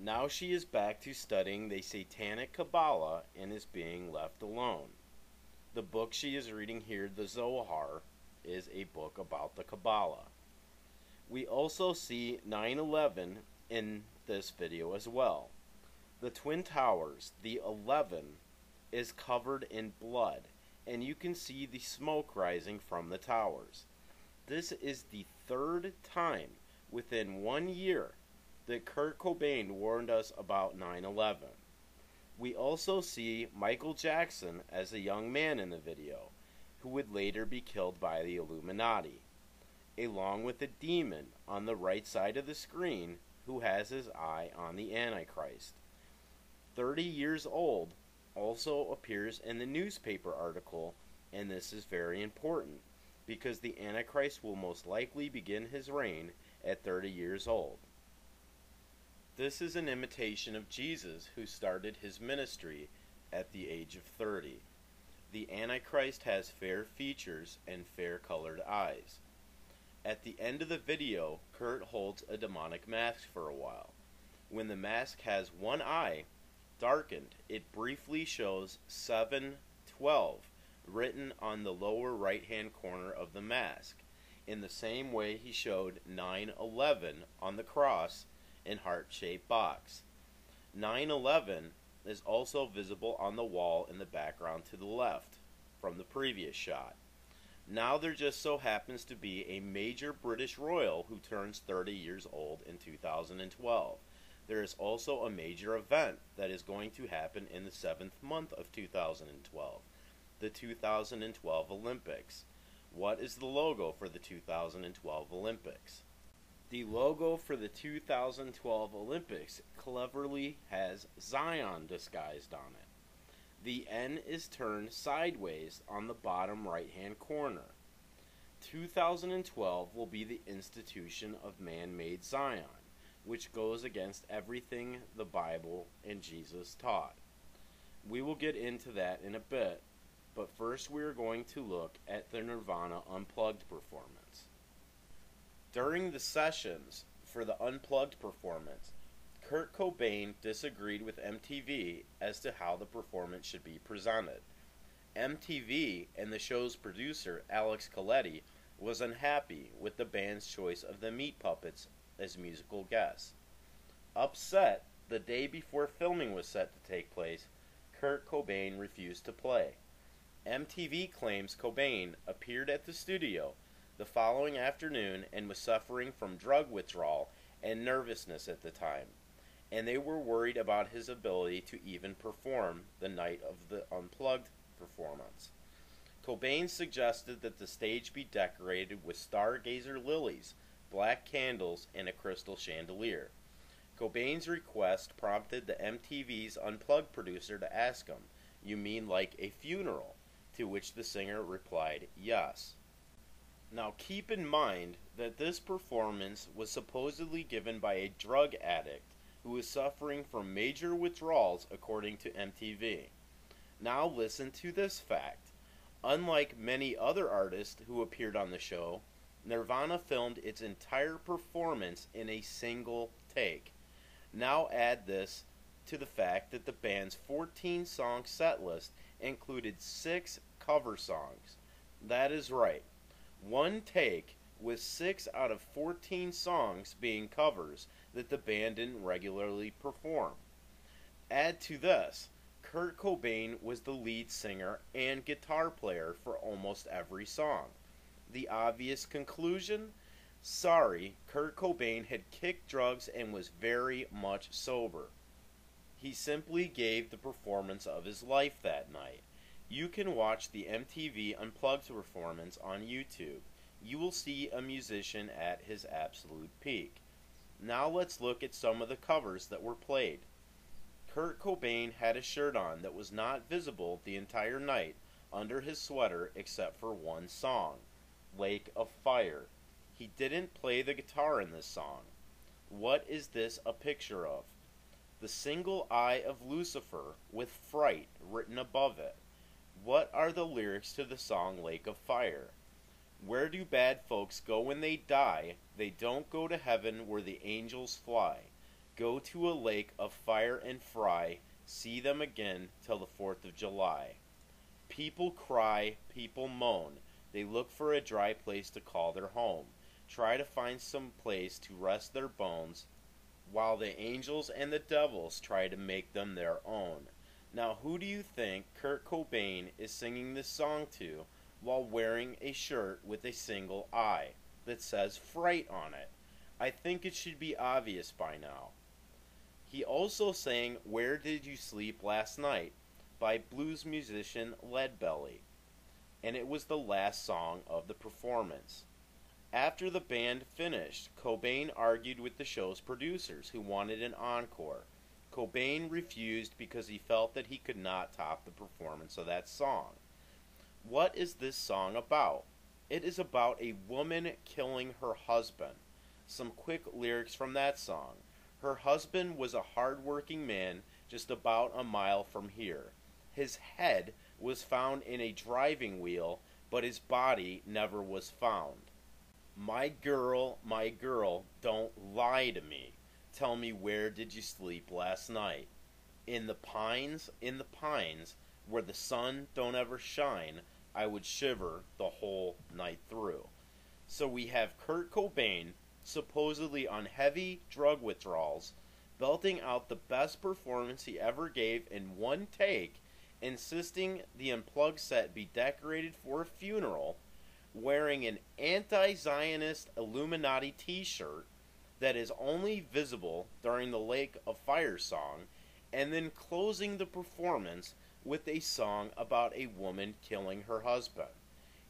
Now she is back to studying the Satanic Kabbalah and is being left alone. The book she is reading here, the Zohar, is a book about the Kabbalah. We also see 9/11 in this video as well. The Twin Towers, the 11, is covered in blood, and you can see the smoke rising from the towers. This is the third time within 1 year that Kurt Cobain warned us about 9/11. We also see Michael Jackson as a young man in the video, who would later be killed by the Illuminati, along with a demon on the right side of the screen who has his eye on the Antichrist. 30 years old also appears in the newspaper article, and this is very important because the Antichrist will most likely begin his reign at 30 years old. This is an imitation of Jesus, who started his ministry at the age of 30. The Antichrist has fair features and fair-colored eyes. At the end of the video, Kurt holds a demonic mask for a while. When the mask has one eye darkened, it briefly shows 712 written on the lower right-hand corner of the mask, in the same way he showed 9/11 on the cross in heart-shaped box. 9/11 is also visible on the wall in the background to the left from the previous shot. Now there just so happens to be a major British royal who turns 30 years old in 2012. There is also a major event that is going to happen in the 7th month of 2012, the 2012 Olympics. What is the logo for the 2012 Olympics? The logo for the 2012 Olympics cleverly has Zion disguised on it. The N is turned sideways on the bottom right-hand corner. 2012 will be the institution of man-made Zion, which goes against everything the Bible and Jesus taught. We will get into that in a bit, but first we are going to look at the Nirvana Unplugged performance. During the sessions for the Unplugged performance, Kurt Cobain disagreed with MTV as to how the performance should be presented. MTV and the show's producer, Alex Coletti, was unhappy with the band's choice of the Meat Puppets as musical guests. Upset, the day before filming was set to take place, Kurt Cobain refused to play. MTV claims Cobain appeared at the studio the following afternoon and was suffering from drug withdrawal and nervousness at the time, and they were worried about his ability to even perform the night of the Unplugged performance. Cobain suggested that the stage be decorated with stargazer lilies, black candles, and a crystal chandelier. Cobain's request prompted the MTV's Unplugged producer to ask him, "You mean like a funeral?" To which the singer replied, "Yes." Now keep in mind that this performance was supposedly given by a drug addict who was suffering from major withdrawals according to MTV. Now listen to this fact. Unlike many other artists who appeared on the show, Nirvana filmed its entire performance in a single take. Now add this to the fact that the band's 14-song set list included 6 cover songs. That is right, one take with 6 out of 14 songs being covers that the band didn't regularly perform. Add to this, Kurt Cobain was the lead singer and guitar player for almost every song. The obvious conclusion? Sorry, Kurt Cobain had kicked drugs and was very much sober. He simply gave the performance of his life that night. You can watch the MTV Unplugged performance on YouTube. You will see a musician at his absolute peak. Now let's look at some of the covers that were played. Kurt Cobain had a shirt on that was not visible the entire night under his sweater except for one song, Lake of Fire. He didn't play the guitar in this song. What is this a picture of? The single eye of Lucifer with fright written above it. What are the lyrics to the song Lake of Fire? Where do bad folks go when they die? They don't go to heaven where the angels fly. Go to a lake of fire and fry, see them again till the 4th of July. People cry, people moan, they look for a dry place to call their home, try to find some place to rest their bones, while the angels and the devils try to make them their own. Now who do you think Kurt Cobain is singing this song to while wearing a shirt with a single eye that says Fright on it? I think it should be obvious by now. He also sang Where Did You Sleep Last Night by blues musician Leadbelly, and it was the last song of the performance. After the band finished, Cobain argued with the show's producers who wanted an encore. Cobain refused because he felt that he could not top the performance of that song. What is this song about? It is about a woman killing her husband. Some quick lyrics from that song. Her husband was a hard-working man just about a mile from here. His head was found in a driving wheel, but his body never was found. My girl, don't lie to me. Tell me, where did you sleep last night? In the pines, where the sun don't ever shine, I would shiver the whole night through. So we have Kurt Cobain, supposedly on heavy drug withdrawals, belting out the best performance he ever gave in one take, insisting the unplugged set be decorated for a funeral, wearing an anti-Zionist Illuminati t-shirt that is only visible during the Lake of Fire song, and then closing the performance with a song about a woman killing her husband.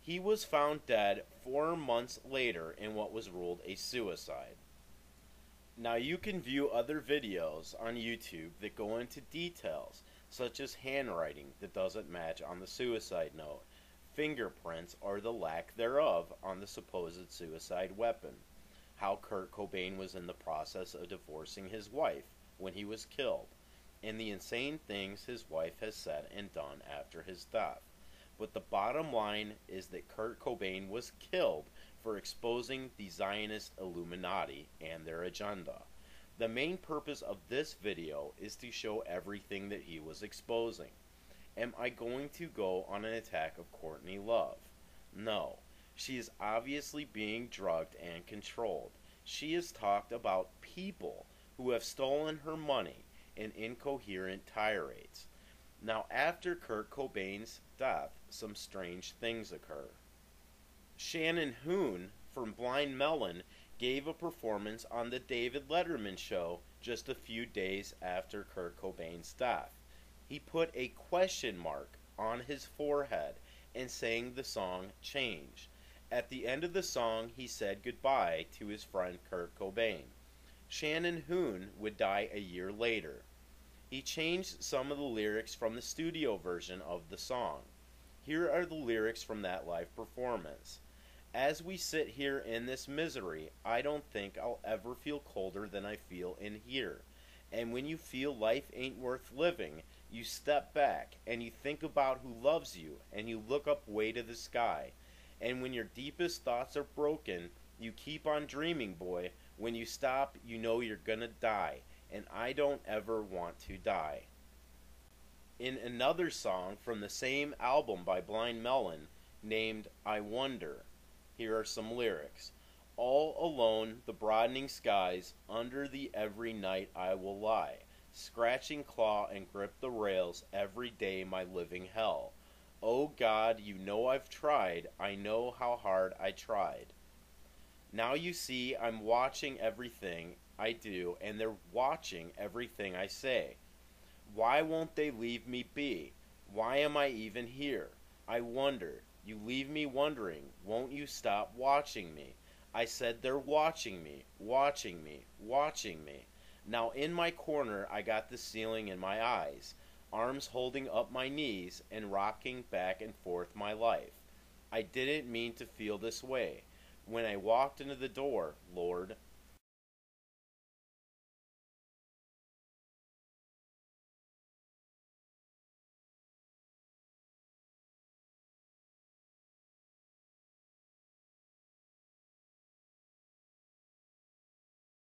He was found dead 4 months later in what was ruled a suicide. Now you can view other videos on YouTube that go into details, such as handwriting that doesn't match on the suicide note, fingerprints or the lack thereof on the supposed suicide weapon, how Kurt Cobain was in the process of divorcing his wife when he was killed, and the insane things his wife has said and done after his death. But the bottom line is that Kurt Cobain was killed for exposing the Zionist Illuminati and their agenda. The main purpose of this video is to show everything that he was exposing. Am I going to go on an attack of Courtney Love? No. She is obviously being drugged and controlled. She has talked about people who have stolen her money in incoherent tirades. Now, after Kurt Cobain's death, some strange things occur. Shannon Hoon from Blind Melon gave a performance on the David Letterman show just a few days after Kurt Cobain's death. He put a question mark on his forehead and sang the song Change. At the end of the song, he said goodbye to his friend Kurt Cobain. Shannon Hoon would die a year later. He changed some of the lyrics from the studio version of the song. Here are the lyrics from that live performance. As we sit here in this misery, I don't think I'll ever feel colder than I feel in here. And when you feel life ain't worth living, you step back and you think about who loves you and you look up way to the sky. And when your deepest thoughts are broken, you keep on dreaming, boy. When you stop, you know you're gonna die. And I don't ever want to die. In another song from the same album by Blind Melon, named I Wonder, here are some lyrics. All alone, the broadening skies, under the every night I will lie, scratching claw and grip the rails, every day my living hell. Oh God, you know I've tried, I know how hard I tried. Now you see I'm watching everything I do, and they're watching everything I say. Why won't they leave me be? Why am I even here? I wonder. You leave me wondering. Won't you stop watching me? I said they're watching me, watching me, watching me. Now in my corner I got the ceiling in my eyes, arms holding up my knees and rocking back and forth my life. I didn't mean to feel this way. When I walked into the door, Lord,